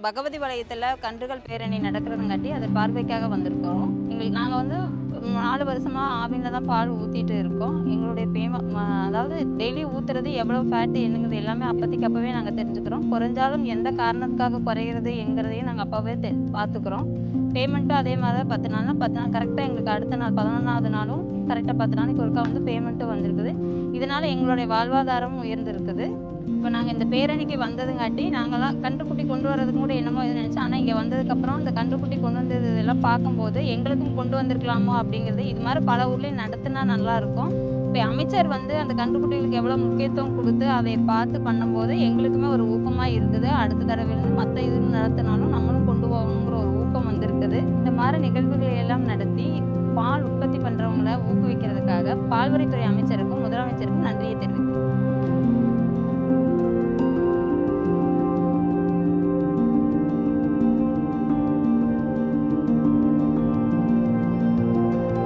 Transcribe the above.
பகவதி வளையத்தில் கன்றுகள் பேரணி நடக்கிறதுங்காட்டி அதை பார்வைக்காக வந்திருக்கோம். நாங்கள் வந்து 4 வருஷமாக ஆவினில் தான் பால் ஊற்றிட்டு இருக்கோம். எங்களுடைய அதாவது டெய்லி ஊற்றுறது எவ்வளோ ஃபேட்டு என்னங்கிறது எல்லாமே அப்போதைக்கு அப்போவே நாங்கள் தெரிஞ்சுக்கிறோம். குறைஞ்சாலும் எந்த காரணத்துக்காக குறையிறது என்கிறதையும் நாங்கள் அப்போவே பார்த்துக்குறோம். பேமெண்ட்டும் அதே மாதிரி தான் 10 நாள்னா 10 நாள் கரெக்டாக எங்களுக்கு அடுத்த நாள் 11வது நாளும் கரெக்டாக 10 நாளைக்கு ஒருக்கா வந்து பேமெண்ட்டும் வந்திருக்குது. இதனால் எங்களுடைய வாழ்வாதாரமும் உயர்ந்திருக்குது. இப்போ நாங்கள் இந்த பேரணிக்கு வந்ததுங்காட்டி நாங்கள்லாம் கன்றுக்குட்டி கொண்டு வரதுக்கு கூட என்னமோ இது நினச்சோம். ஆனால் இங்கே வந்ததுக்கப்புறம் இந்த கன்றுக்குட்டி கொண்டு வந்தது இதெல்லாம் பார்க்கும்போது எங்களுக்கும் கொண்டு வந்திருக்கலாமோ அப்படிங்கிறது இது மாதிரி பல ஊர்லேயும் நடத்தினா நல்லாயிருக்கும். இப்போ அமைச்சர் வந்து அந்த கன்றுக்குட்டிகளுக்கு எவ்வளோ முக்கியத்துவம் கொடுத்து அதை பார்த்து பண்ணும்போது எங்களுக்குமே ஒரு ஊக்கமாக இருக்குது. அடுத்த தடவையிலேருந்து மற்ற இது நடத்தினாலும் நம்மளும் கொண்டு போகணுங்கிற ஒரு ஊக்கம் வந்திருக்குது. இந்த மாதிரி நிகழ்வுகளை எல்லாம் நடத்தி பால் உற்பத்தி பண்ணுறவங்கள ஊக்குவிக்கிறதுக்காக பால்வரைத்துறை அமைச்சருக்கும் முதலமைச்சருக்கும் நன்றியை தெரிவிக்கிறேன்.